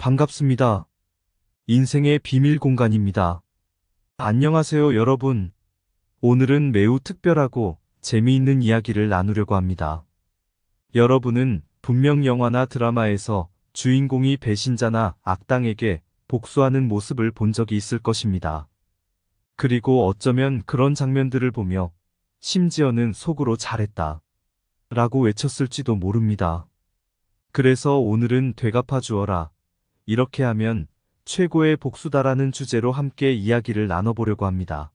반갑습니다. 인생의 비밀 공간입니다. 안녕하세요, 여러분. 오늘은 매우 특별하고 재미있는 이야기를 나누려고 합니다. 여러분은 분명 영화나 드라마에서 주인공이 배신자나 악당에게 복수하는 모습을 본 적이 있을 것입니다. 그리고 어쩌면 그런 장면들을 보며 심지어는 속으로 잘했다 라고 외쳤을지도 모릅니다. 그래서 오늘은 되갚아 주어라. 이렇게 하면 최고의 복수다라는 주제로 함께 이야기를 나눠보려고 합니다.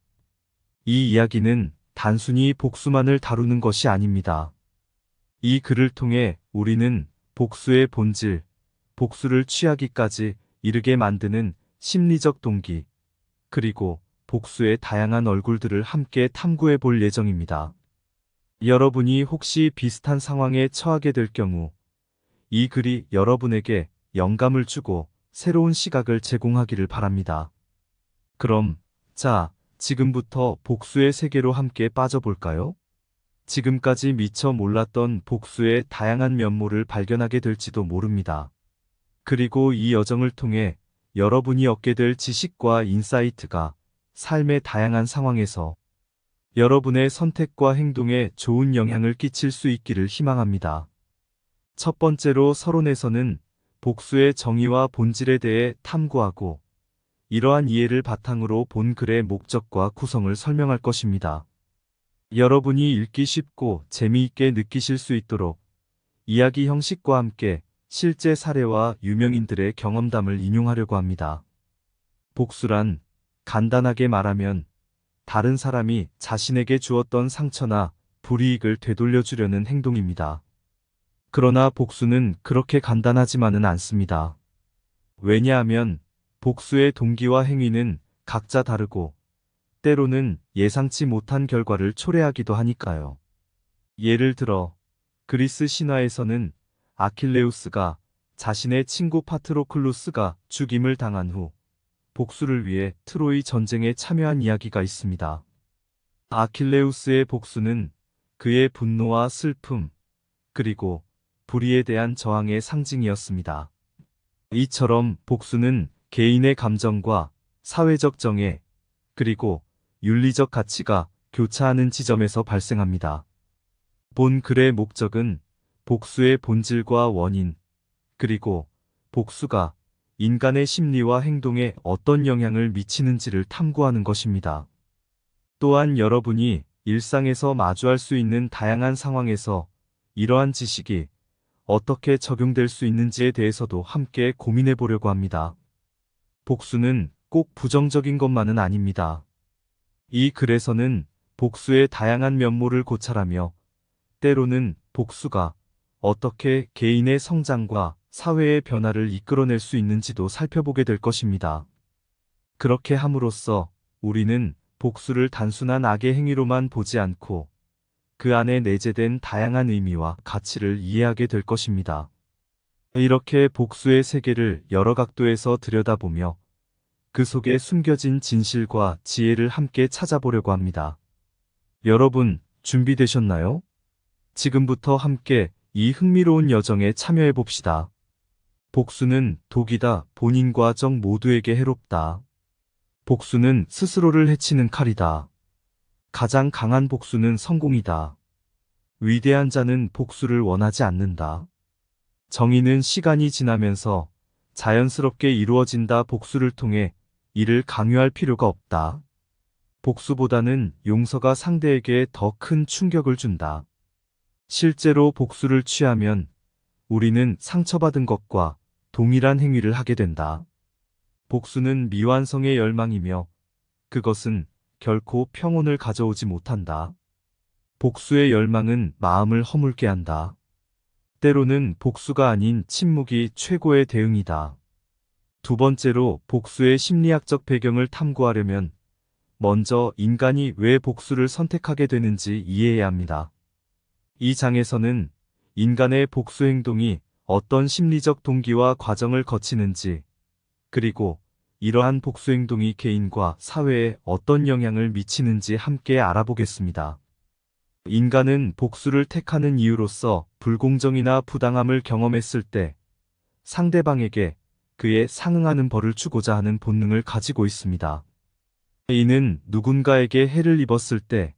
이 이야기는 단순히 복수만을 다루는 것이 아닙니다. 이 글을 통해 우리는 복수의 본질, 복수를 취하기까지 이르게 만드는 심리적 동기, 그리고 복수의 다양한 얼굴들을 함께 탐구해 볼 예정입니다. 여러분이 혹시 비슷한 상황에 처하게 될 경우, 이 글이 여러분에게 영감을 주고 새로운 시각을 제공하기를 바랍니다. 그럼, 지금부터 복수의 세계로 함께 빠져볼까요? 지금까지 미처 몰랐던 복수의 다양한 면모를 발견하게 될지도 모릅니다. 그리고 이 여정을 통해 여러분이 얻게 될 지식과 인사이트가 삶의 다양한 상황에서 여러분의 선택과 행동에 좋은 영향을 끼칠 수 있기를 희망합니다. 첫 번째로 서론에서는 복수의 정의와 본질에 대해 탐구하고 이러한 이해를 바탕으로 본 글의 목적과 구성을 설명할 것입니다. 여러분이 읽기 쉽고 재미있게 느끼실 수 있도록 이야기 형식과 함께 실제 사례와 유명인들의 경험담을 인용하려고 합니다. 복수란 간단하게 말하면 다른 사람이 자신에게 주었던 상처나 불이익을 되돌려주려는 행동입니다. 그러나 복수는 그렇게 간단하지만은 않습니다. 왜냐하면 복수의 동기와 행위는 각자 다르고 때로는 예상치 못한 결과를 초래하기도 하니까요. 예를 들어 그리스 신화에서는 아킬레우스가 자신의 친구 파트로클루스가 죽임을 당한 후 복수를 위해 트로이 전쟁에 참여한 이야기가 있습니다. 아킬레우스의 복수는 그의 분노와 슬픔, 그리고 불의에 대한 저항의 상징이었습니다. 이처럼 복수는 개인의 감정과 사회적 정의, 그리고 윤리적 가치가 교차하는 지점에서 발생합니다. 본 글의 목적은 복수의 본질과 원인, 그리고 복수가 인간의 심리와 행동에 어떤 영향을 미치는지를 탐구하는 것입니다. 또한 여러분이 일상에서 마주할 수 있는 다양한 상황에서 이러한 지식이 어떻게 적용될 수 있는지에 대해서도 함께 고민해 보려고 합니다. 복수는 꼭 부정적인 것만은 아닙니다. 이 글에서는 복수의 다양한 면모를 고찰하며 때로는 복수가 어떻게 개인의 성장과 사회의 변화를 이끌어낼 수 있는지도 살펴보게 될 것입니다. 그렇게 함으로써 우리는 복수를 단순한 악의 행위로만 보지 않고 그 안에 내재된 다양한 의미와 가치를 이해하게 될 것입니다. 이렇게 복수의 세계를 여러 각도에서 들여다보며 그 속에 숨겨진 진실과 지혜를 함께 찾아보려고 합니다. 여러분, 준비되셨나요? 지금부터 함께 이 흥미로운 여정에 참여해 봅시다. 복수는 독이다. 본인과 적 모두에게 해롭다. 복수는 스스로를 해치는 칼이다. 가장 강한 복수는 성공이다. 위대한 자는 복수를 원하지 않는다. 정의는 시간이 지나면서 자연스럽게 이루어진다. 복수를 통해 이를 강요할 필요가 없다. 복수보다는 용서가 상대에게 더 큰 충격을 준다. 실제로 복수를 취하면 우리는 상처받은 것과 동일한 행위를 하게 된다. 복수는 미완성의 열망이며 그것은 결코 평온을 가져오지 못한다. 복수의 열망은 마음을 허물게 한다. 때로는 복수가 아닌 침묵이 최고의 대응이다. 두 번째로 복수의 심리학적 배경을 탐구하려면 먼저 인간이 왜 복수를 선택하게 되는지 이해해야 합니다. 이 장에서는 인간의 복수 행동이 어떤 심리적 동기와 과정을 거치는지, 그리고 이러한 복수 행동이 개인과 사회에 어떤 영향을 미치는지 함께 알아보겠습니다. 인간은 복수를 택하는 이유로서 불공정이나 부당함을 경험했을 때 상대방에게 그에 상응하는 벌을 주고자 하는 본능을 가지고 있습니다. 이는 누군가에게 해를 입었을 때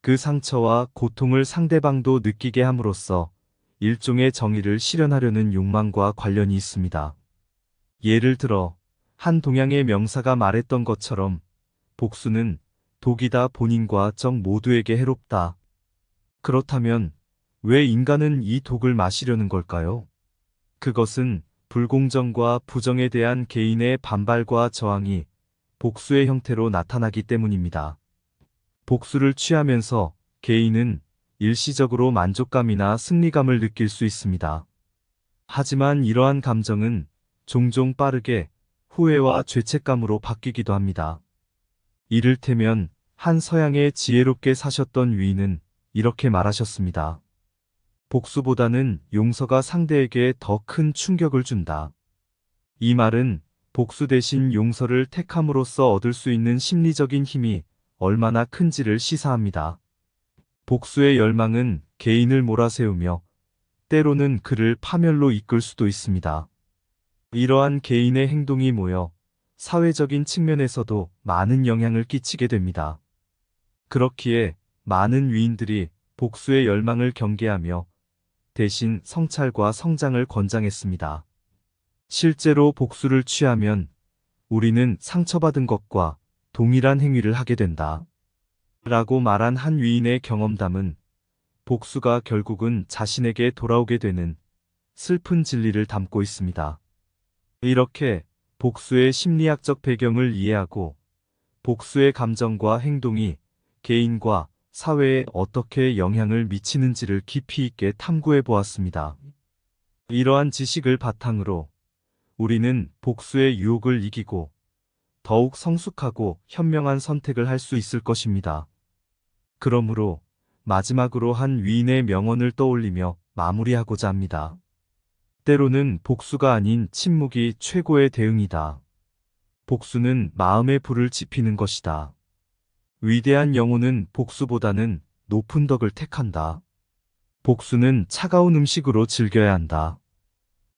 그 상처와 고통을 상대방도 느끼게 함으로써 일종의 정의를 실현하려는 욕망과 관련이 있습니다. 예를 들어 한 동양의 명사가 말했던 것처럼 복수는 독이다, 본인과 적 모두에게 해롭다. 그렇다면 왜 인간은 이 독을 마시려는 걸까요? 그것은 불공정과 부정에 대한 개인의 반발과 저항이 복수의 형태로 나타나기 때문입니다. 복수를 취하면서 개인은 일시적으로 만족감이나 승리감을 느낄 수 있습니다. 하지만 이러한 감정은 종종 빠르게 후회와 죄책감으로 바뀌기도 합니다. 이를테면 한 서양의 지혜롭게 사셨던 위인은 이렇게 말하셨습니다. 복수보다는 용서가 상대에게 더 큰 충격을 준다. 이 말은 복수 대신 용서를 택함으로써 얻을 수 있는 심리적인 힘이 얼마나 큰지를 시사합니다. 복수의 열망은 개인을 몰아세우며 때로는 그를 파멸로 이끌 수도 있습니다. 이러한 개인의 행동이 모여 사회적인 측면에서도 많은 영향을 끼치게 됩니다. 그렇기에 많은 위인들이 복수의 열망을 경계하며 대신 성찰과 성장을 권장했습니다. 실제로 복수를 취하면 우리는 상처받은 것과 동일한 행위를 하게 된다. 라고 말한 한 위인의 경험담은 복수가 결국은 자신에게 돌아오게 되는 슬픈 진리를 담고 있습니다. 이렇게 복수의 심리학적 배경을 이해하고 복수의 감정과 행동이 개인과 사회에 어떻게 영향을 미치는지를 깊이 있게 탐구해 보았습니다. 이러한 지식을 바탕으로 우리는 복수의 유혹을 이기고 더욱 성숙하고 현명한 선택을 할 수 있을 것입니다. 그러므로 마지막으로 한 위인의 명언을 떠올리며 마무리하고자 합니다. 때로는 복수가 아닌 침묵이 최고의 대응이다. 복수는 마음의 불을 지피는 것이다. 위대한 영혼은 복수보다는 높은 덕을 택한다. 복수는 차가운 음식으로 즐겨야 한다.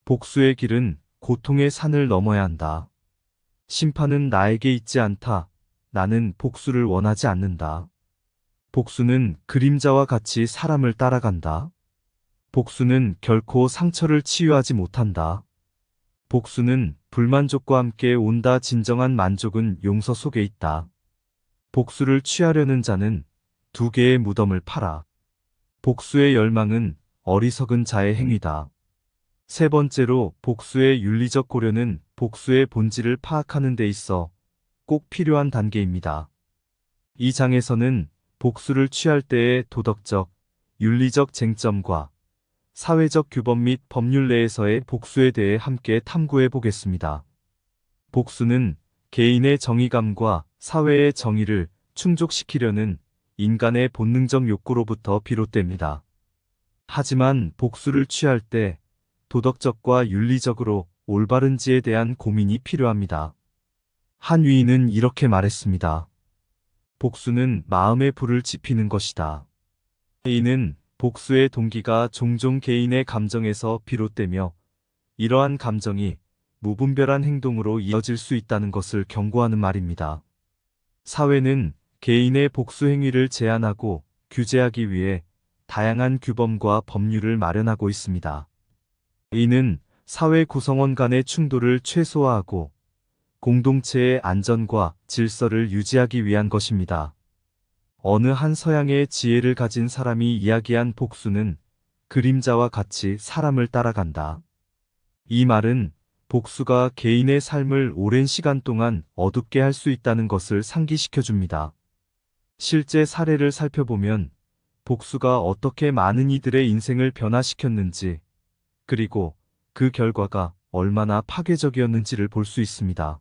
복수의 길은 고통의 산을 넘어야 한다. 심판은 나에게 있지 않다. 나는 복수를 원하지 않는다. 복수는 그림자와 같이 사람을 따라간다. 복수는 결코 상처를 치유하지 못한다. 복수는 불만족과 함께 온다. 진정한 만족은 용서 속에 있다. 복수를 취하려는 자는 두 개의 무덤을 팔아. 복수의 열망은 어리석은 자의 행위다. 세 번째로 복수의 윤리적 고려는 복수의 본질을 파악하는 데 있어 꼭 필요한 단계입니다. 이 장에서는 복수를 취할 때의 도덕적, 윤리적 쟁점과 사회적 규범 및 법률 내에서의 복수에 대해 함께 탐구해 보겠습니다. 복수는 개인의 정의감과 사회의 정의를 충족시키려는 인간의 본능적 욕구로부터 비롯됩니다. 하지만 복수를 취할 때 도덕적과 윤리적으로 올바른지에 대한 고민이 필요합니다. 한 위인은 이렇게 말했습니다. 복수는 마음의 불을 지피는 것이다. 이는 복수의 동기가 종종 개인의 감정에서 비롯되며 이러한 감정이 무분별한 행동으로 이어질 수 있다는 것을 경고하는 말입니다. 사회는 개인의 복수 행위를 제한하고 규제하기 위해 다양한 규범과 법률을 마련하고 있습니다. 이는 사회 구성원 간의 충돌을 최소화하고 공동체의 안전과 질서를 유지하기 위한 것입니다. 어느 한 서양의 지혜를 가진 사람이 이야기한 복수는 그림자와 같이 사람을 따라간다. 이 말은 복수가 개인의 삶을 오랜 시간 동안 어둡게 할 수 있다는 것을 상기시켜 줍니다. 실제 사례를 살펴보면 복수가 어떻게 많은 이들의 인생을 변화시켰는지, 그리고 그 결과가 얼마나 파괴적이었는지를 볼 수 있습니다.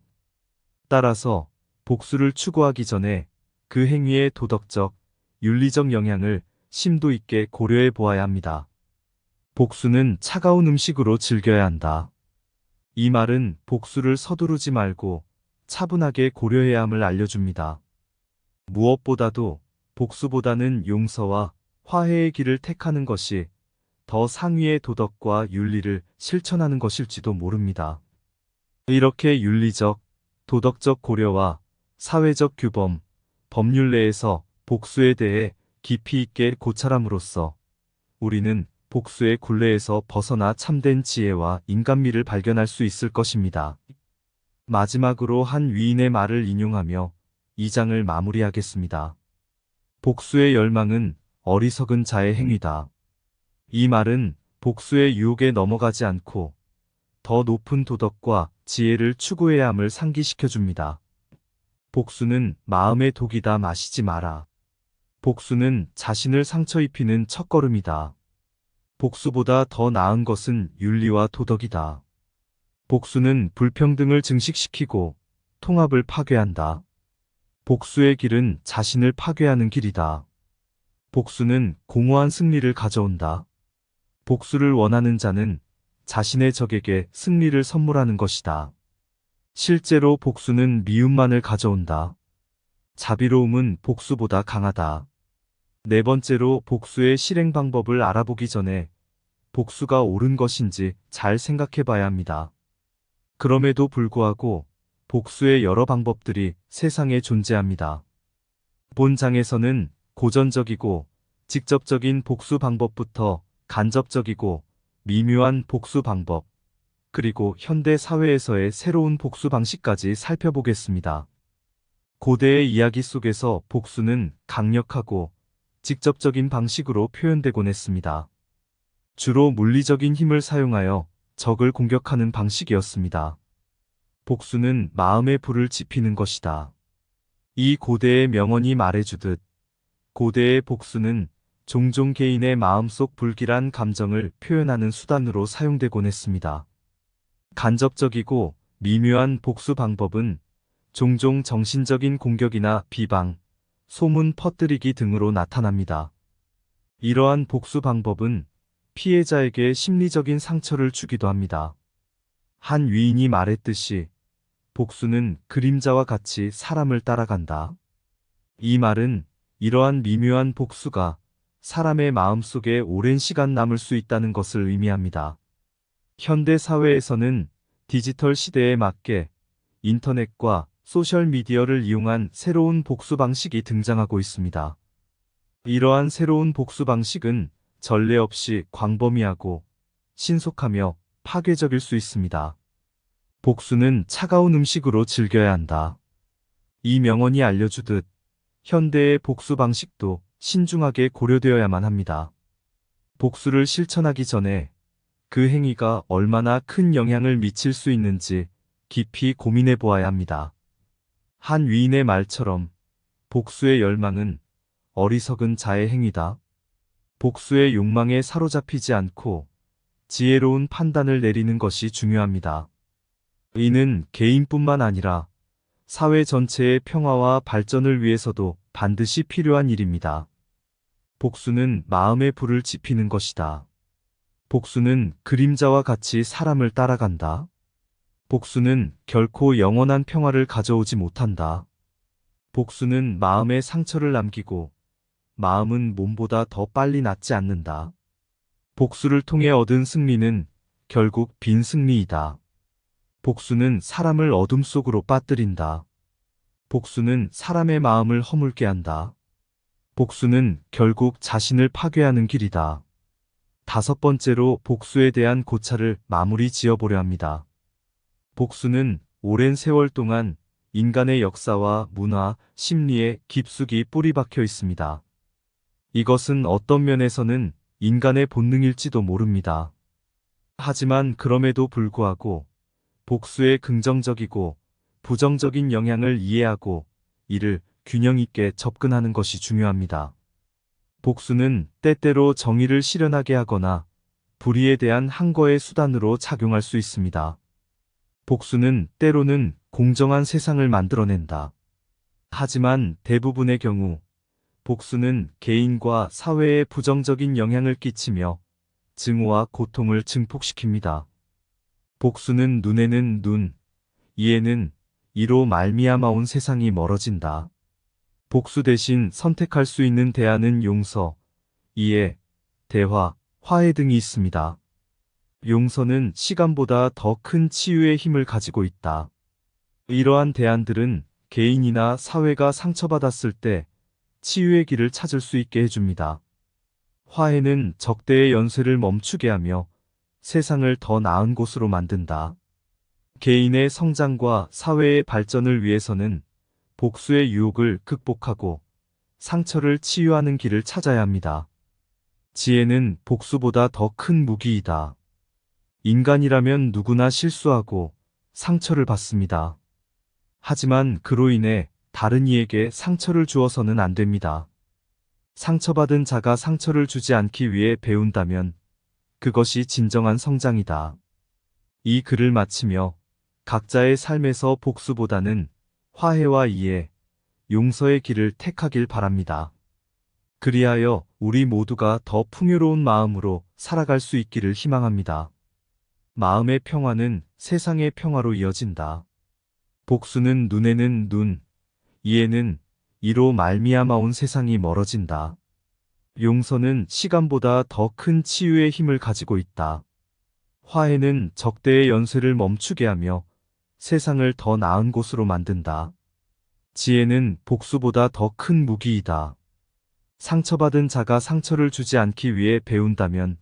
따라서 복수를 추구하기 전에 그 행위의 도덕적, 윤리적 영향을 심도 있게 고려해 보아야 합니다. 복수는 차가운 음식으로 즐겨야 한다. 이 말은 복수를 서두르지 말고 차분하게 고려해야 함을 알려줍니다. 무엇보다도 복수보다는 용서와 화해의 길을 택하는 것이 더 상위의 도덕과 윤리를 실천하는 것일지도 모릅니다. 이렇게 윤리적, 도덕적 고려와 사회적 규범, 법률 내에서 복수에 대해 깊이 있게 고찰함으로써 우리는 복수의 굴레에서 벗어나 참된 지혜와 인간미를 발견할 수 있을 것입니다. 마지막으로 한 위인의 말을 인용하며 이 장을 마무리하겠습니다. 복수의 열망은 어리석은 자의 행위다. 이 말은 복수의 유혹에 넘어가지 않고 더 높은 도덕과 지혜를 추구해야 함을 상기시켜 줍니다. 복수는 마음의 독이다. 마시지 마라. 복수는 자신을 상처 입히는 첫걸음이다. 복수보다 더 나은 것은 윤리와 도덕이다. 복수는 불평등을 증식시키고 통합을 파괴한다. 복수의 길은 자신을 파괴하는 길이다. 복수는 공허한 승리를 가져온다. 복수를 원하는 자는 자신의 적에게 승리를 선물하는 것이다. 실제로 복수는 미움만을 가져온다. 자비로움은 복수보다 강하다. 네 번째로 복수의 실행 방법을 알아보기 전에 복수가 옳은 것인지 잘 생각해 봐야 합니다. 그럼에도 불구하고 복수의 여러 방법들이 세상에 존재합니다. 본 장에서는 고전적이고 직접적인 복수 방법부터 간접적이고 미묘한 복수 방법, 그리고 현대 사회에서의 새로운 복수 방식까지 살펴보겠습니다. 고대의 이야기 속에서 복수는 강력하고 직접적인 방식으로 표현되곤 했습니다. 주로 물리적인 힘을 사용하여 적을 공격하는 방식이었습니다. 복수는 마음의 불을 지피는 것이다. 이 고대의 명언이 말해주듯 고대의 복수는 종종 개인의 마음속 불길한 감정을 표현하는 수단으로 사용되곤 했습니다. 간접적이고 미묘한 복수 방법은 종종 정신적인 공격이나 비방, 소문 퍼뜨리기 등으로 나타납니다. 이러한 복수 방법은 피해자에게 심리적인 상처를 주기도 합니다. 한 위인이 말했듯이 복수는 그림자와 같이 사람을 따라간다. 이 말은 이러한 미묘한 복수가 사람의 마음속에 오랜 시간 남을 수 있다는 것을 의미합니다. 현대 사회에서는 디지털 시대에 맞게 인터넷과 소셜미디어를 이용한 새로운 복수 방식이 등장하고 있습니다. 이러한 새로운 복수 방식은 전례 없이 광범위하고 신속하며 파괴적일 수 있습니다. 복수는 차가운 음식으로 즐겨야 한다. 이 명언이 알려주듯 현대의 복수 방식도 신중하게 고려되어야만 합니다. 복수를 실천하기 전에 그 행위가 얼마나 큰 영향을 미칠 수 있는지 깊이 고민해 보아야 합니다. 한 위인의 말처럼 복수의 열망은 어리석은 자의 행위다. 복수의 욕망에 사로잡히지 않고 지혜로운 판단을 내리는 것이 중요합니다. 이는 개인뿐만 아니라 사회 전체의 평화와 발전을 위해서도 반드시 필요한 일입니다. 복수는 마음의 불을 지피는 것이다. 복수는 그림자와 같이 사람을 따라간다. 복수는 결코 영원한 평화를 가져오지 못한다. 복수는 마음에 상처를 남기고 마음은 몸보다 더 빨리 낫지 않는다. 복수를 통해 얻은 승리는 결국 빈 승리이다. 복수는 사람을 어둠 속으로 빠뜨린다. 복수는 사람의 마음을 허물게 한다. 복수는 결국 자신을 파괴하는 길이다. 다섯 번째로 복수에 대한 고찰을 마무리 지어보려 합니다. 복수는 오랜 세월 동안 인간의 역사와 문화, 심리에 깊숙이 뿌리 박혀 있습니다. 이것은 어떤 면에서는 인간의 본능일지도 모릅니다. 하지만 그럼에도 불구하고 복수의 긍정적이고 부정적인 영향을 이해하고 이를 균형 있게 접근하는 것이 중요합니다. 복수는 때때로 정의를 실현하게 하거나 불의에 대한 항거의 수단으로 작용할 수 있습니다. 복수는 때로는 공정한 세상을 만들어낸다. 하지만 대부분의 경우 복수는 개인과 사회에 부정적인 영향을 끼치며 증오와 고통을 증폭시킵니다. 복수는 눈에는 눈, 이에는 이로 말미암아 온 세상이 멀어진다. 복수 대신 선택할 수 있는 대안은 용서, 이해, 대화, 화해 등이 있습니다. 용서는 시간보다 더 큰 치유의 힘을 가지고 있다. 이러한 대안들은 개인이나 사회가 상처받았을 때 치유의 길을 찾을 수 있게 해줍니다. 화해는 적대의 연쇄를 멈추게 하며 세상을 더 나은 곳으로 만든다. 개인의 성장과 사회의 발전을 위해서는 복수의 유혹을 극복하고 상처를 치유하는 길을 찾아야 합니다. 지혜는 복수보다 더 큰 무기이다. 인간이라면 누구나 실수하고 상처를 받습니다. 하지만 그로 인해 다른 이에게 상처를 주어서는 안 됩니다. 상처받은 자가 상처를 주지 않기 위해 배운다면 그것이 진정한 성장이다. 이 글을 마치며 각자의 삶에서 복수보다는 화해와 이해, 용서의 길을 택하길 바랍니다. 그리하여 우리 모두가 더 풍요로운 마음으로 살아갈 수 있기를 희망합니다. 마음의 평화는 세상의 평화로 이어진다. 복수는 눈에는 눈, 이해는 이로 말미암아 온 세상이 멀어진다. 용서는 시간보다 더 큰 치유의 힘을 가지고 있다. 화해는 적대의 연쇄를 멈추게 하며 세상을 더 나은 곳으로 만든다. 지혜는 복수보다 더 큰 무기이다. 상처받은 자가 상처를 주지 않기 위해 배운다면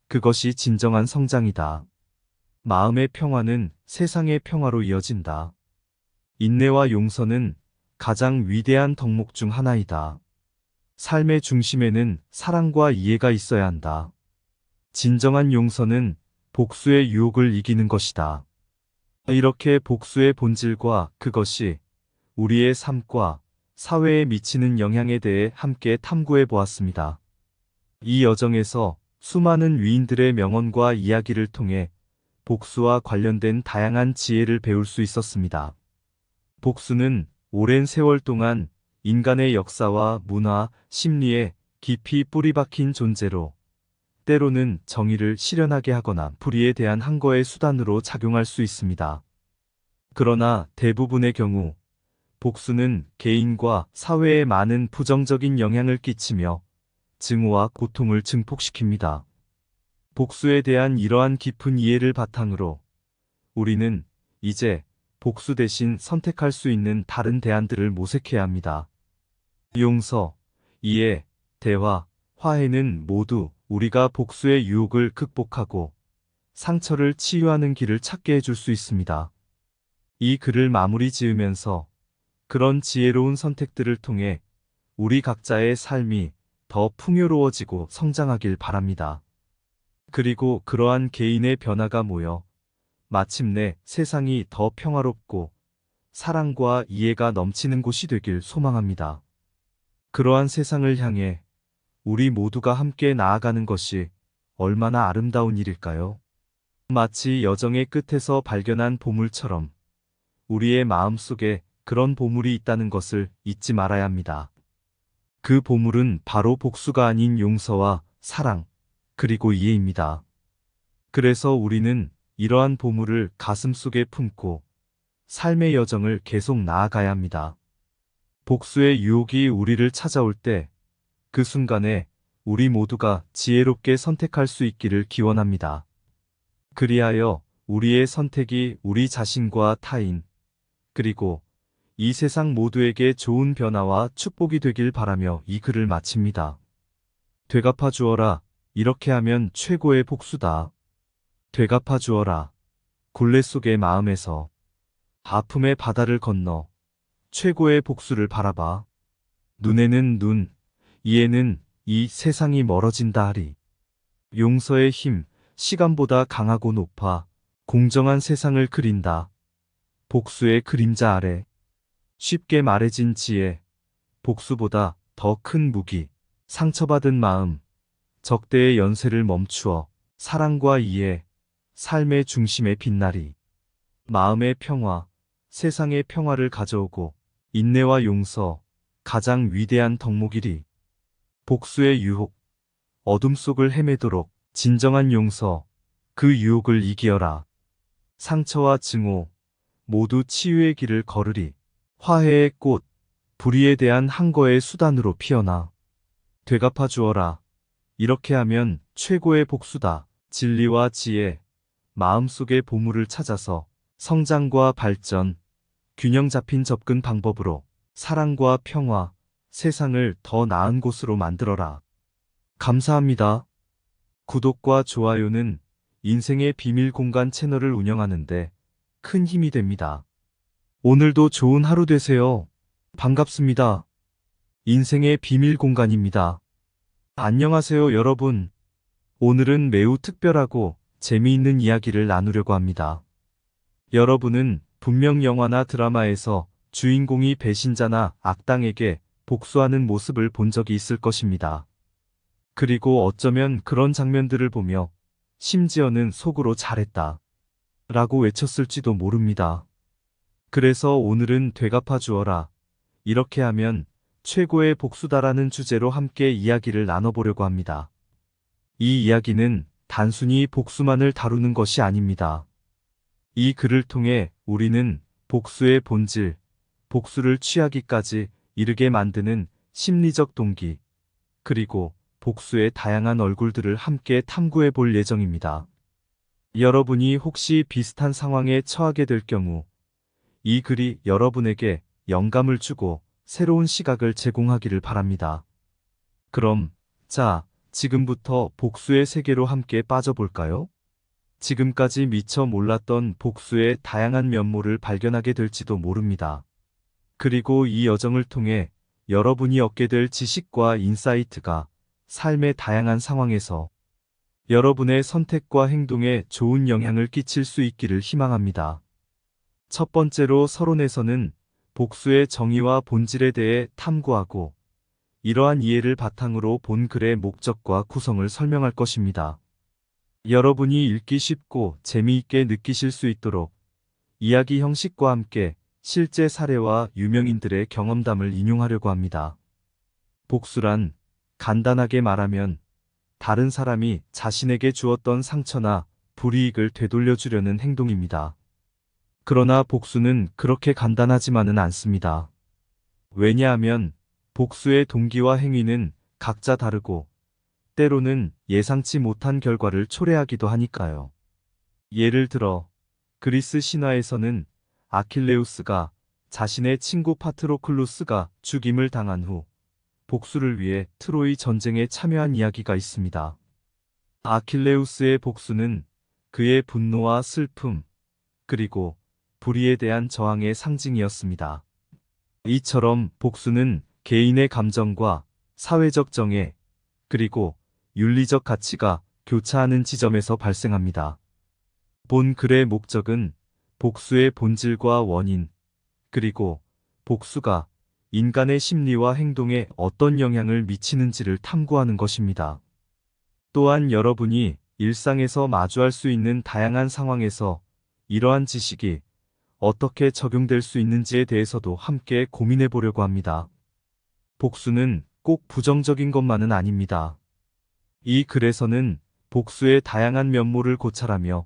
그것이 진정한 성장이다. 마음의 평화는 세상의 평화로 이어진다. 인내와 용서는 가장 위대한 덕목 중 하나이다. 삶의 중심에는 사랑과 이해가 있어야 한다. 진정한 용서는 복수의 유혹을 이기는 것이다. 이렇게 복수의 본질과 그것이 우리의 삶과 사회에 미치는 영향에 대해 함께 탐구해 보았습니다. 이 여정에서 수많은 위인들의 명언과 이야기를 통해 복수와 관련된 다양한 지혜를 배울 수 있었습니다. 복수는 오랜 세월 동안 인간의 역사와 문화, 심리에 깊이 뿌리박힌 존재로 때로는 정의를 실현하게 하거나 불의에 대한 항거의 수단으로 작용할 수 있습니다. 그러나 대부분의 경우 복수는 개인과 사회에 많은 부정적인 영향을 끼치며 증오와 고통을 증폭시킵니다. 복수에 대한 이러한 깊은 이해를 바탕으로 우리는 이제 복수 대신 선택할 수 있는 다른 대안들을 모색해야 합니다. 용서, 이해, 대화, 화해는 모두 우리가 복수의 유혹을 극복하고 상처를 치유하는 길을 찾게 해줄 수 있습니다. 이 글을 마무리 지으면서 그런 지혜로운 선택들을 통해 우리 각자의 삶이 더 풍요로워지고 성장하길 바랍니다. 그리고 그러한 개인의 변화가 모여 마침내 세상이 더 평화롭고 사랑과 이해가 넘치는 곳이 되길 소망합니다. 그러한 세상을 향해 우리 모두가 함께 나아가는 것이 얼마나 아름다운 일일까요? 마치 여정의 끝에서 발견한 보물처럼 우리의 마음속에 그런 보물이 있다는 것을 잊지 말아야 합니다. 그 보물은 바로 복수가 아닌 용서와 사랑, 그리고 이해입니다. 그래서 우리는 이러한 보물을 가슴속에 품고 삶의 여정을 계속 나아가야 합니다. 복수의 유혹이 우리를 찾아올 때 그 순간에 우리 모두가 지혜롭게 선택할 수 있기를 기원합니다. 그리하여 우리의 선택이 우리 자신과 타인, 그리고 이 세상 모두에게 좋은 변화와 축복이 되길 바라며 이 글을 마칩니다. 되갚아 주어라. 이렇게 하면 최고의 복수다. 되갚아 주어라. 굴레 속의 마음에서 아픔의 바다를 건너 최고의 복수를 바라봐. 눈에는 눈, 이에는 이 세상이 멀어진다 하리. 용서의 힘, 시간보다 강하고 높아 공정한 세상을 그린다. 복수의 그림자 아래 쉽게 말해진 지혜, 복수보다 더 큰 무기, 상처받은 마음, 적대의 연쇄를 멈추어 사랑과 이해, 삶의 중심에 빛나리. 마음의 평화, 세상의 평화를 가져오고 인내와 용서, 가장 위대한 덕목이리. 복수의 유혹, 어둠 속을 헤매도록 진정한 용서, 그 유혹을 이기어라. 상처와 증오, 모두 치유의 길을 걸으리. 화해의 꽃, 불의에 대한 항거의 수단으로 피어나. 되갚아 주어라. 이렇게 하면 최고의 복수다. 진리와 지혜, 마음속의 보물을 찾아서 성장과 발전, 균형 잡힌 접근 방법으로 사랑과 평화, 세상을 더 나은 곳으로 만들어라. 감사합니다. 구독과 좋아요는 인생의 비밀 공간 채널을 운영하는데 큰 힘이 됩니다. 오늘도 좋은 하루 되세요. 반갑습니다. 인생의 비밀 공간입니다. 안녕하세요, 여러분. 오늘은 매우 특별하고 재미있는 이야기를 나누려고 합니다. 여러분은 분명 영화나 드라마에서 주인공이 배신자나 악당에게 복수하는 모습을 본 적이 있을 것입니다. 그리고 어쩌면 그런 장면들을 보며 심지어는 속으로 잘했다 라고 외쳤을지도 모릅니다. 그래서 오늘은 되갚아 주어라. 이렇게 하면 최고의 복수다라는 주제로 함께 이야기를 나눠보려고 합니다. 이 이야기는 단순히 복수만을 다루는 것이 아닙니다. 이 글을 통해 우리는 복수의 본질, 복수를 취하기까지 이르게 만드는 심리적 동기, 그리고 복수의 다양한 얼굴들을 함께 탐구해 볼 예정입니다. 여러분이 혹시 비슷한 상황에 처하게 될 경우 이 글이 여러분에게 영감을 주고 새로운 시각을 제공하기를 바랍니다. 그럼, 지금부터 복수의 세계로 함께 빠져볼까요? 지금까지 미처 몰랐던 복수의 다양한 면모를 발견하게 될지도 모릅니다. 그리고 이 여정을 통해 여러분이 얻게 될 지식과 인사이트가 삶의 다양한 상황에서 여러분의 선택과 행동에 좋은 영향을 끼칠 수 있기를 희망합니다. 첫 번째로 서론에서는 복수의 정의와 본질에 대해 탐구하고 이러한 이해를 바탕으로 본 글의 목적과 구성을 설명할 것입니다. 여러분이 읽기 쉽고 재미있게 느끼실 수 있도록 이야기 형식과 함께 실제 사례와 유명인들의 경험담을 인용하려고 합니다. 복수란 간단하게 말하면 다른 사람이 자신에게 주었던 상처나 불이익을 되돌려주려는 행동입니다. 그러나 복수는 그렇게 간단하지만은 않습니다. 왜냐하면 복수의 동기와 행위는 각자 다르고 때로는 예상치 못한 결과를 초래하기도 하니까요. 예를 들어 그리스 신화에서는 아킬레우스가 자신의 친구 파트로클루스가 죽임을 당한 후 복수를 위해 트로이 전쟁에 참여한 이야기가 있습니다. 아킬레우스의 복수는 그의 분노와 슬픔, 그리고 불의에 대한 저항의 상징이었습니다. 이처럼 복수는 개인의 감정과 사회적 정의, 그리고 윤리적 가치가 교차하는 지점에서 발생합니다. 본 글의 목적은 복수의 본질과 원인, 그리고 복수가 인간의 심리와 행동에 어떤 영향을 미치는지를 탐구하는 것입니다. 또한 여러분이 일상에서 마주할 수 있는 다양한 상황에서 이러한 지식이 어떻게 적용될 수 있는지에 대해서도 함께 고민해 보려고 합니다. 복수는 꼭 부정적인 것만은 아닙니다. 이 글에서는 복수의 다양한 면모를 고찰하며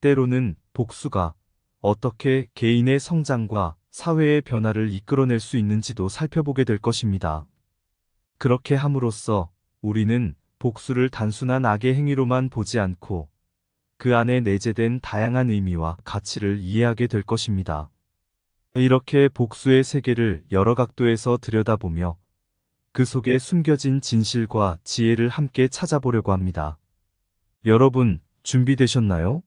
때로는 복수가 어떻게 개인의 성장과 사회의 변화를 이끌어낼 수 있는지도 살펴보게 될 것입니다. 그렇게 함으로써 우리는 복수를 단순한 악의 행위로만 보지 않고 그 안에 내재된 다양한 의미와 가치를 이해하게 될 것입니다. 이렇게 복수의 세계를 여러 각도에서 들여다보며 그 속에 숨겨진 진실과 지혜를 함께 찾아보려고 합니다. 여러분, 준비되셨나요?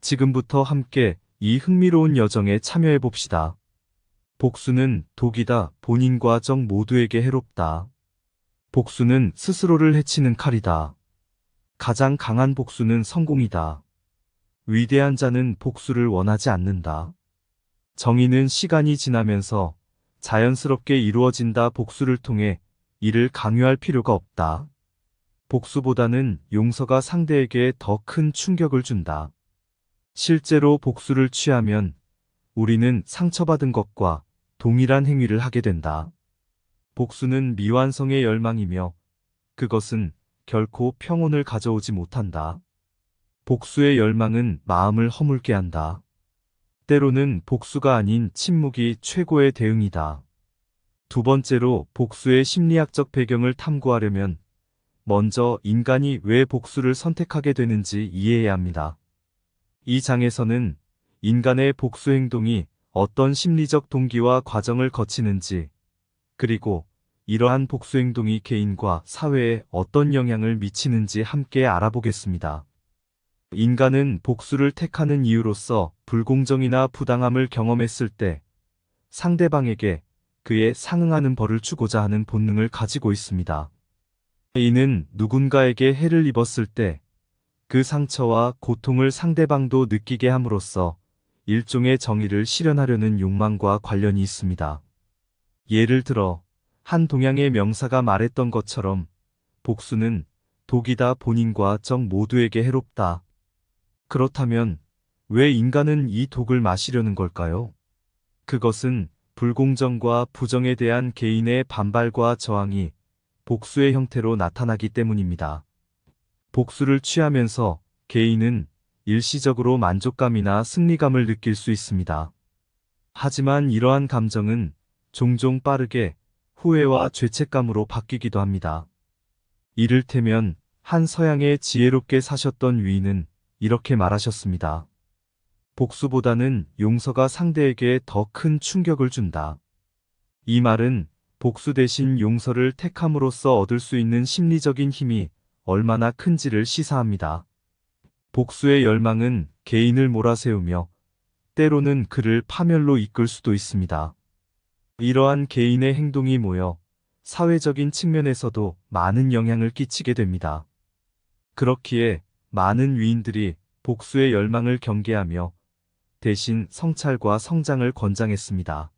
지금부터 함께 이 흥미로운 여정에 참여해 봅시다. 복수는 독이다. 본인과 적 모두에게 해롭다. 복수는 스스로를 해치는 칼이다. 가장 강한 복수는 성공이다. 위대한 자는 복수를 원하지 않는다. 정의는 시간이 지나면서 자연스럽게 이루어진다. 복수를 통해 이를 강요할 필요가 없다. 복수보다는 용서가 상대에게 더 큰 충격을 준다. 실제로 복수를 취하면 우리는 상처받은 것과 동일한 행위를 하게 된다. 복수는 미완성의 열망이며 그것은 결코 평온을 가져오지 못한다. 복수의 열망은 마음을 허물게 한다. 때로는 복수가 아닌 침묵이 최고의 대응이다. 두 번째로 복수의 심리학적 배경을 탐구하려면 먼저 인간이 왜 복수를 선택하게 되는지 이해해야 합니다. 이 장에서는 인간의 복수 행동이 어떤 심리적 동기와 과정을 거치는지, 그리고 이러한 복수 행동이 개인과 사회에 어떤 영향을 미치는지 함께 알아보겠습니다. 인간은 복수를 택하는 이유로서 불공정이나 부당함을 경험했을 때 상대방에게 그에 상응하는 벌을 주고자 하는 본능을 가지고 있습니다. 이는 누군가에게 해를 입었을 때 그 상처와 고통을 상대방도 느끼게 함으로써 일종의 정의를 실현하려는 욕망과 관련이 있습니다. 예를 들어 한 동양의 명사가 말했던 것처럼 복수는 독이다, 본인과 적 모두에게 해롭다. 그렇다면 왜 인간은 이 독을 마시려는 걸까요? 그것은 불공정과 부정에 대한 개인의 반발과 저항이 복수의 형태로 나타나기 때문입니다. 복수를 취하면서 개인은 일시적으로 만족감이나 승리감을 느낄 수 있습니다. 하지만 이러한 감정은 종종 빠르게 후회와 죄책감으로 바뀌기도 합니다. 이를테면 한 서양의 지혜롭게 사셨던 위인은 이렇게 말하셨습니다. 복수보다는 용서가 상대에게 더 큰 충격을 준다. 이 말은 복수 대신 용서를 택함으로써 얻을 수 있는 심리적인 힘이 얼마나 큰지를 시사합니다. 복수의 열망은 개인을 몰아세우며 때로는 그를 파멸로 이끌 수도 있습니다. 이러한 개인의 행동이 모여 사회적인 측면에서도 많은 영향을 끼치게 됩니다. 그렇기에 많은 위인들이 복수의 열망을 경계하며 대신 성찰과 성장을 권장했습니다.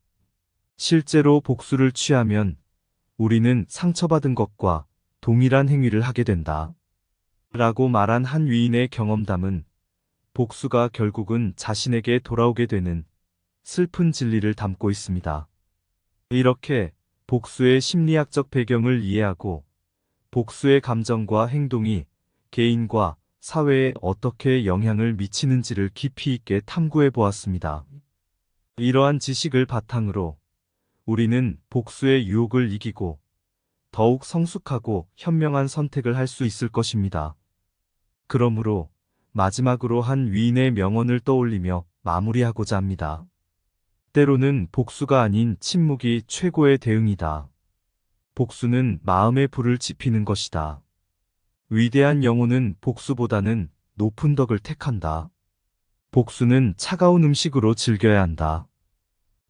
실제로 복수를 취하면 우리는 상처받은 것과 동일한 행위를 하게 된다. 라고 말한 한 위인의 경험담은 복수가 결국은 자신에게 돌아오게 되는 슬픈 진리를 담고 있습니다. 이렇게 복수의 심리학적 배경을 이해하고 복수의 감정과 행동이 개인과 사회에 어떻게 영향을 미치는지를 깊이 있게 탐구해 보았습니다. 이러한 지식을 바탕으로 우리는 복수의 유혹을 이기고 더욱 성숙하고 현명한 선택을 할 수 있을 것입니다. 그러므로 마지막으로 한 위인의 명언을 떠올리며 마무리하고자 합니다. 때로는 복수가 아닌 침묵이 최고의 대응이다. 복수는 마음의 불을 지피는 것이다. 위대한 영혼은 복수보다는 높은 덕을 택한다. 복수는 차가운 음식으로 즐겨야 한다.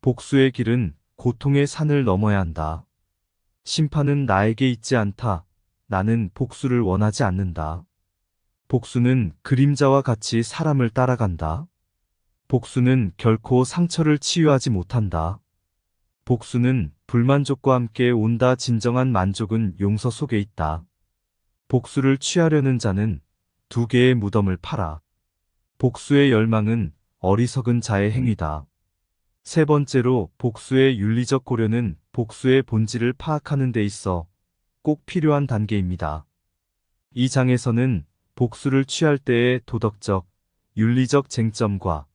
복수의 길은 고통의 산을 넘어야 한다. 심판은 나에게 있지 않다. 나는 복수를 원하지 않는다. 복수는 그림자와 같이 사람을 따라간다. 복수는 결코 상처를 치유하지 못한다. 복수는 불만족과 함께 온다. 진정한 만족은 용서 속에 있다. 복수를 취하려는 자는 두 개의 무덤을 팔아. 복수의 열망은 어리석은 자의 행위다. 세 번째로 복수의 윤리적 고려는 복수의 본질을 파악하는 데 있어 꼭 필요한 단계입니다. 이 장에서는 복수를 취할 때의 도덕적, 윤리적 쟁점과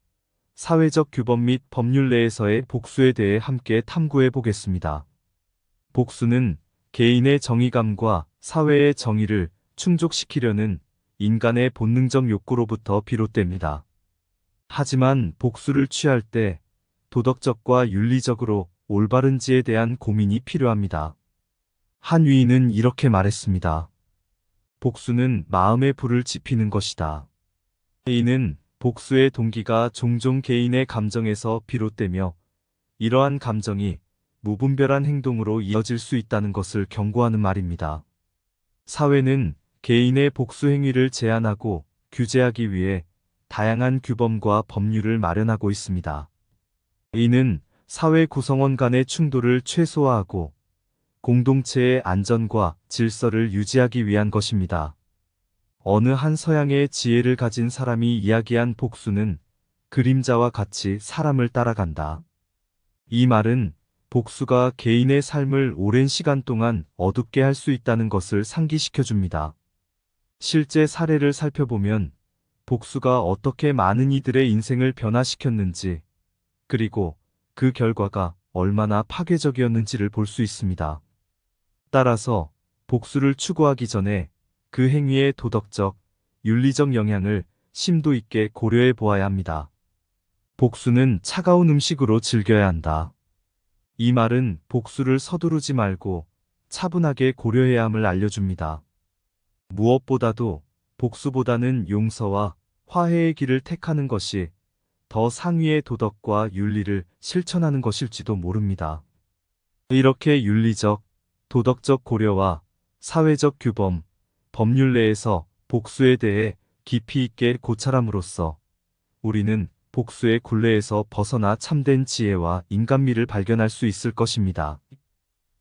사회적 규범 및 법률 내에서의 복수에 대해 함께 탐구해 보겠습니다. 복수는 개인의 정의감과 사회의 정의를 충족시키려는 인간의 본능적 욕구로부터 비롯됩니다. 하지만 복수를 취할 때 도덕적과 윤리적으로 올바른지에 대한 고민이 필요합니다. 한 위인은 이렇게 말했습니다. 복수는 마음의 불을 지피는 것이다. 이는 복수의 동기가 종종 개인의 감정에서 비롯되며 이러한 감정이 무분별한 행동으로 이어질 수 있다는 것을 경고하는 말입니다. 사회는 개인의 복수 행위를 제한하고 규제하기 위해 다양한 규범과 법률을 마련하고 있습니다. 이는 사회 구성원 간의 충돌을 최소화하고 공동체의 안전과 질서를 유지하기 위한 것입니다. 어느 한 서양의 지혜를 가진 사람이 이야기한 복수는 그림자와 같이 사람을 따라간다. 이 말은 복수가 개인의 삶을 오랜 시간 동안 어둡게 할 수 있다는 것을 상기시켜 줍니다. 실제 사례를 살펴보면 복수가 어떻게 많은 이들의 인생을 변화시켰는지, 그리고 그 결과가 얼마나 파괴적이었는지를 볼 수 있습니다. 따라서 복수를 추구하기 전에 그 행위의 도덕적, 윤리적 영향을 심도 있게 고려해 보아야 합니다. 복수는 차가운 음식으로 즐겨야 한다. 이 말은 복수를 서두르지 말고 차분하게 고려해야 함을 알려줍니다. 무엇보다도 복수보다는 용서와 화해의 길을 택하는 것이 더 상위의 도덕과 윤리를 실천하는 것일지도 모릅니다. 이렇게 윤리적, 도덕적 고려와 사회적 규범, 법률 내에서 복수에 대해 깊이 있게 고찰함으로써 우리는 복수의 굴레에서 벗어나 참된 지혜와 인간미를 발견할 수 있을 것입니다.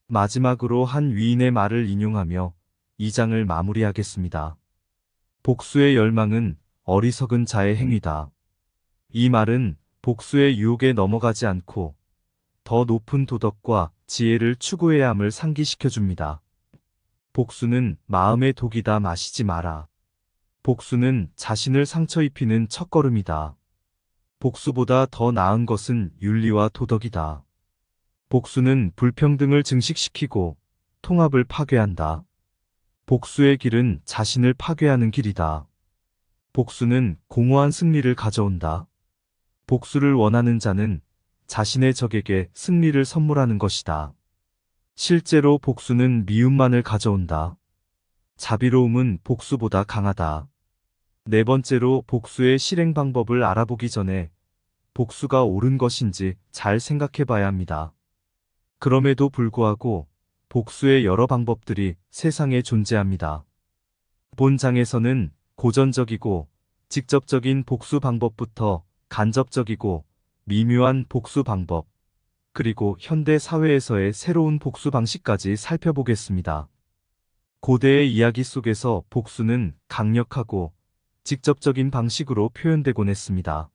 마지막으로 한 위인의 말을 인용하며 이 장을 마무리하겠습니다. 복수의 열망은 어리석은 자의 행위다. 이 말은 복수의 유혹에 넘어가지 않고 더 높은 도덕과 지혜를 추구해야 함을 상기시켜 줍니다. 복수는 마음의 독이다. 마시지 마라. 복수는 자신을 상처 입히는 첫걸음이다. 복수보다 더 나은 것은 윤리와 도덕이다. 복수는 불평등을 증식시키고 통합을 파괴한다. 복수의 길은 자신을 파괴하는 길이다. 복수는 공허한 승리를 가져온다. 복수를 원하는 자는 자신의 적에게 승리를 선물하는 것이다. 실제로 복수는 미움만을 가져온다. 자비로움은 복수보다 강하다. 네 번째로 복수의 실행 방법을 알아보기 전에 복수가 옳은 것인지 잘 생각해 봐야 합니다. 그럼에도 불구하고 복수의 여러 방법들이 세상에 존재합니다. 본 장에서는 고전적이고 직접적인 복수 방법부터 간접적이고 미묘한 복수 방법, 그리고 현대 사회에서의 새로운 복수 방식까지 살펴보겠습니다. 고대의 이야기 속에서 복수는 강력하고 직접적인 방식으로 표현되곤 했습니다.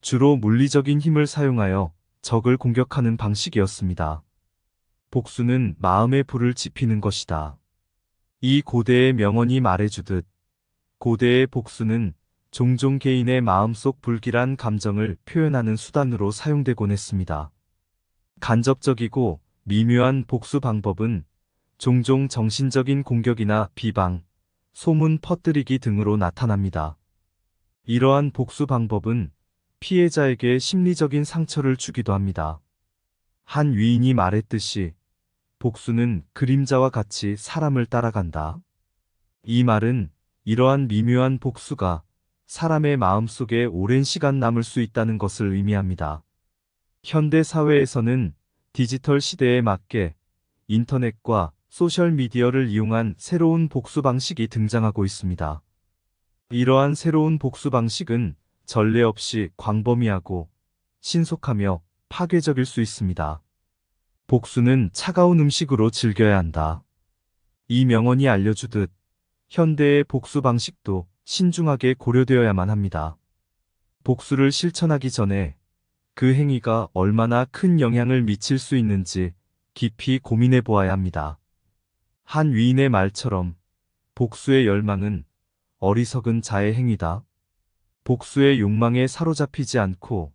주로 물리적인 힘을 사용하여 적을 공격하는 방식이었습니다. 복수는 마음의 불을 지피는 것이다. 이 고대의 명언이 말해주듯 고대의 복수는 종종 개인의 마음속 불길한 감정을 표현하는 수단으로 사용되곤 했습니다. 간접적이고 미묘한 복수 방법은 종종 정신적인 공격이나 비방, 소문 퍼뜨리기 등으로 나타납니다. 이러한 복수 방법은 피해자에게 심리적인 상처를 주기도 합니다. 한 위인이 말했듯이 복수는 그림자와 같이 사람을 따라간다. 이 말은 이러한 미묘한 복수가 사람의 마음속에 오랜 시간 남을 수 있다는 것을 의미합니다. 현대 사회에서는 디지털 시대에 맞게 인터넷과 소셜미디어를 이용한 새로운 복수 방식이 등장하고 있습니다. 이러한 새로운 복수 방식은 전례 없이 광범위하고 신속하며 파괴적일 수 있습니다. 복수는 차가운 음식으로 즐겨야 한다. 이 명언이 알려주듯 현대의 복수 방식도 신중하게 고려되어야만 합니다. 복수를 실천하기 전에 그 행위가 얼마나 큰 영향을 미칠 수 있는지 깊이 고민해 보아야 합니다. 한 위인의 말처럼 복수의 열망은 어리석은 자의 행위다. 복수의 욕망에 사로잡히지 않고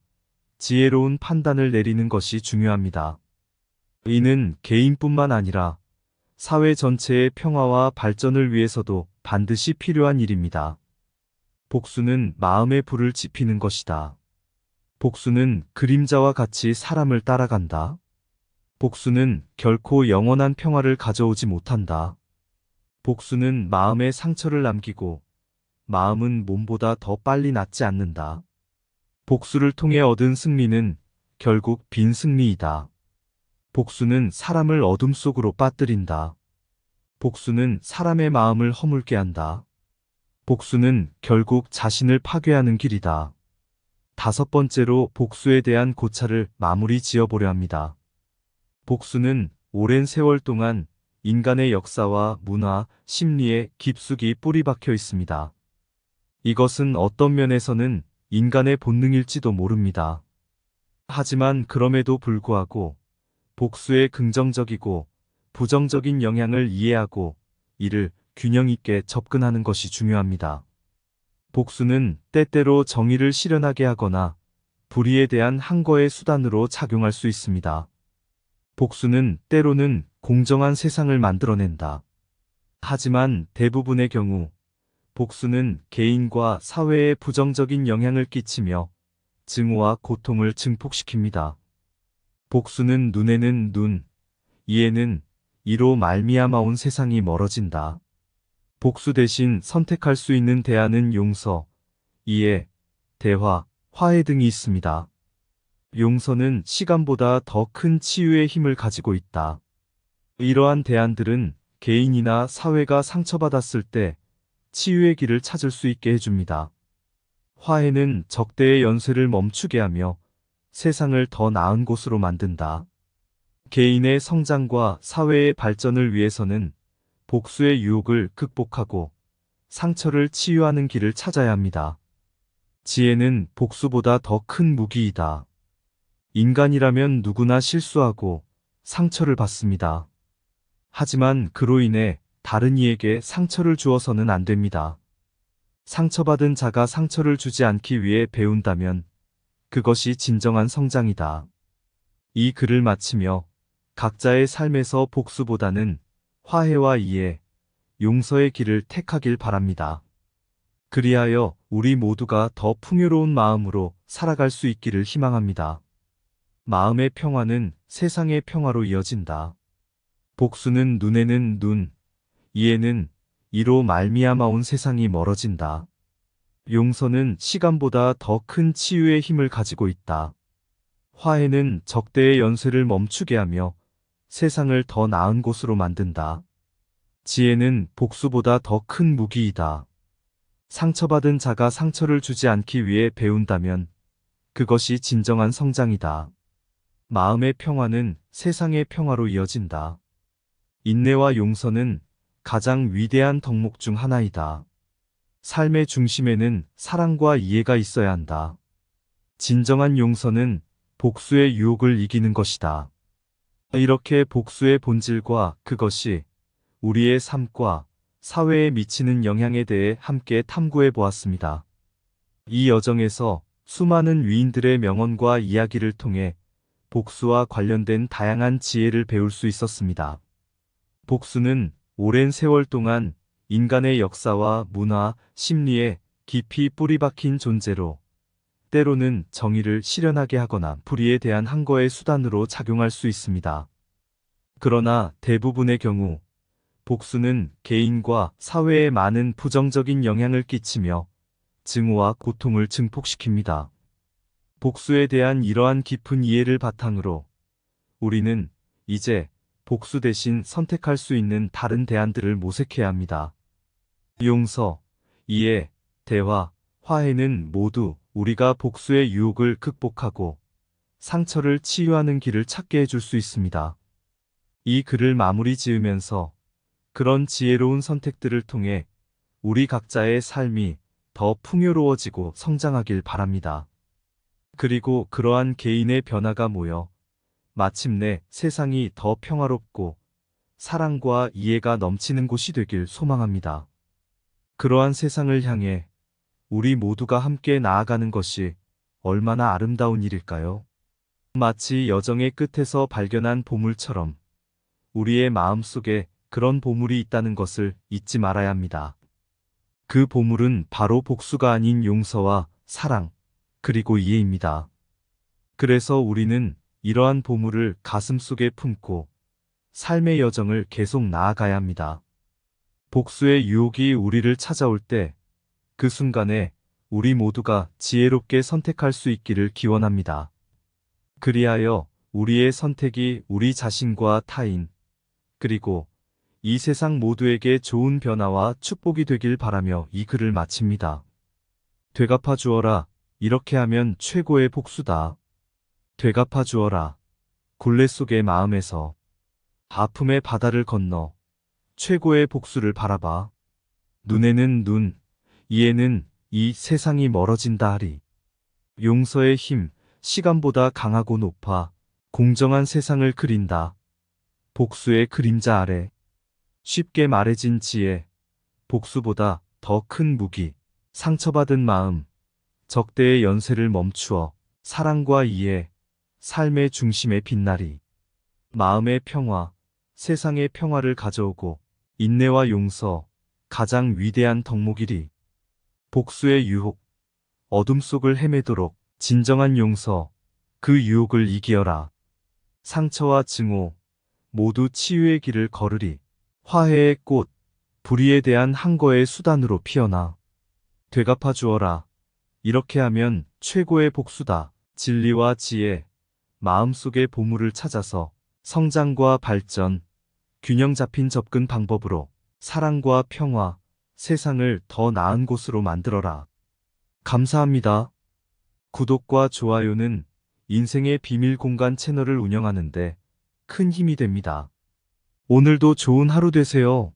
지혜로운 판단을 내리는 것이 중요합니다. 이는 개인뿐만 아니라 사회 전체의 평화와 발전을 위해서도 반드시 필요한 일입니다. 복수는 마음의 불을 지피는 것이다. 복수는 그림자와 같이 사람을 따라간다. 복수는 결코 영원한 평화를 가져오지 못한다. 복수는 마음에 상처를 남기고 마음은 몸보다 더 빨리 낫지 않는다. 복수를 통해 얻은 승리는 결국 빈 승리이다. 복수는 사람을 어둠 속으로 빠뜨린다. 복수는 사람의 마음을 허물게 한다. 복수는 결국 자신을 파괴하는 길이다. 다섯 번째로 복수에 대한 고찰을 마무리 지어보려 합니다. 복수는 오랜 세월 동안 인간의 역사와 문화, 심리에 깊숙이 뿌리 박혀 있습니다. 이것은 어떤 면에서는 인간의 본능일지도 모릅니다. 하지만 그럼에도 불구하고 복수의 긍정적이고 부정적인 영향을 이해하고 이를 균형 있게 접근하는 것이 중요합니다. 복수는 때때로 정의를 실현하게 하거나 불의에 대한 항거의 수단으로 작용할 수 있습니다. 복수는 때로는 공정한 세상을 만들어낸다. 하지만 대부분의 경우 복수는 개인과 사회에 부정적인 영향을 끼치며 증오와 고통을 증폭시킵니다. 복수는 눈에는 눈, 이에는 이로 말미암아 온 세상이 멀어진다. 복수 대신 선택할 수 있는 대안은 용서, 이해, 대화, 화해 등이 있습니다. 용서는 시간보다 더 큰 치유의 힘을 가지고 있다. 이러한 대안들은 개인이나 사회가 상처받았을 때 치유의 길을 찾을 수 있게 해줍니다. 화해는 적대의 연쇄를 멈추게 하며 세상을 더 나은 곳으로 만든다. 개인의 성장과 사회의 발전을 위해서는 복수의 유혹을 극복하고 상처를 치유하는 길을 찾아야 합니다. 지혜는 복수보다 더 큰 무기이다. 인간이라면 누구나 실수하고 상처를 받습니다. 하지만 그로 인해 다른 이에게 상처를 주어서는 안 됩니다. 상처받은 자가 상처를 주지 않기 위해 배운다면 그것이 진정한 성장이다. 이 글을 마치며 각자의 삶에서 복수보다는 화해와 이해, 용서의 길을 택하길 바랍니다. 그리하여 우리 모두가 더 풍요로운 마음으로 살아갈 수 있기를 희망합니다. 마음의 평화는 세상의 평화로 이어진다. 복수는 눈에는 눈, 이에는 이로 말미암아 온 세상이 멀어진다. 용서는 시간보다 더 큰 치유의 힘을 가지고 있다. 화해는 적대의 연쇄를 멈추게 하며 세상을 더 나은 곳으로 만든다. 지혜는 복수보다 더 큰 무기이다. 상처받은 자가 상처를 주지 않기 위해 배운다면 그것이 진정한 성장이다. 마음의 평화는 세상의 평화로 이어진다. 인내와 용서는 가장 위대한 덕목 중 하나이다. 삶의 중심에는 사랑과 이해가 있어야 한다. 진정한 용서는 복수의 유혹을 이기는 것이다. 이렇게 복수의 본질과 그것이 우리의 삶과 사회에 미치는 영향에 대해 함께 탐구해 보았습니다. 이 여정에서 수많은 위인들의 명언과 이야기를 통해 복수와 관련된 다양한 지혜를 배울 수 있었습니다. 복수는 오랜 세월 동안 인간의 역사와 문화, 심리에 깊이 뿌리박힌 존재로 때로는 정의를 실현하게 하거나 불의에 대한 항거의 수단으로 작용할 수 있습니다. 그러나 대부분의 경우 복수는 개인과 사회에 많은 부정적인 영향을 끼치며 증오와 고통을 증폭시킵니다. 복수에 대한 이러한 깊은 이해를 바탕으로 우리는 이제 복수 대신 선택할 수 있는 다른 대안들을 모색해야 합니다. 용서, 이해, 대화, 화해는 모두 우리가 복수의 유혹을 극복하고 상처를 치유하는 길을 찾게 해줄 수 있습니다. 이 글을 마무리 지으면서 그런 지혜로운 선택들을 통해 우리 각자의 삶이 더 풍요로워지고 성장하길 바랍니다. 그리고 그러한 개인의 변화가 모여 마침내 세상이 더 평화롭고 사랑과 이해가 넘치는 곳이 되길 소망합니다. 그러한 세상을 향해 우리 모두가 함께 나아가는 것이 얼마나 아름다운 일일까요? 마치 여정의 끝에서 발견한 보물처럼 우리의 마음속에 그런 보물이 있다는 것을 잊지 말아야 합니다. 그 보물은 바로 복수가 아닌 용서와 사랑, 그리고 이해입니다. 그래서 우리는 이러한 보물을 가슴속에 품고 삶의 여정을 계속 나아가야 합니다. 복수의 유혹이 우리를 찾아올 때 그 순간에 우리 모두가 지혜롭게 선택할 수 있기를 기원합니다. 그리하여 우리의 선택이 우리 자신과 타인, 그리고 이 세상 모두에게 좋은 변화와 축복이 되길 바라며 이 글을 마칩니다. 되갚아 주어라. 이렇게 하면 최고의 복수다. 되갚아 주어라. 굴레 속의 마음에서 아픔의 바다를 건너 최고의 복수를 바라봐. 눈에는 눈, 이에는 이 세상이 멀어진다 하리. 용서의 힘, 시간보다 강하고 높아 공정한 세상을 그린다. 복수의 그림자 아래 쉽게 말해진 지혜, 복수보다 더 큰 무기, 상처받은 마음, 적대의 연쇄를 멈추어 사랑과 이해, 삶의 중심에 빛나리. 마음의 평화, 세상의 평화를 가져오고 인내와 용서, 가장 위대한 덕목이리. 복수의 유혹, 어둠 속을 헤매도록 진정한 용서, 그 유혹을 이기어라. 상처와 증오, 모두 치유의 길을 걸으리. 화해의 꽃, 불의에 대한 항거의 수단으로 피어나. 되갚아 주어라. 이렇게 하면 최고의 복수다. 진리와 지혜, 마음속의 보물을 찾아서 성장과 발전, 균형 잡힌 접근 방법으로 사랑과 평화, 세상을 더 나은 곳으로 만들어라. 감사합니다. 구독과 좋아요는 인생의 비밀 공간 채널을 운영하는데 큰 힘이 됩니다. 오늘도 좋은 하루 되세요.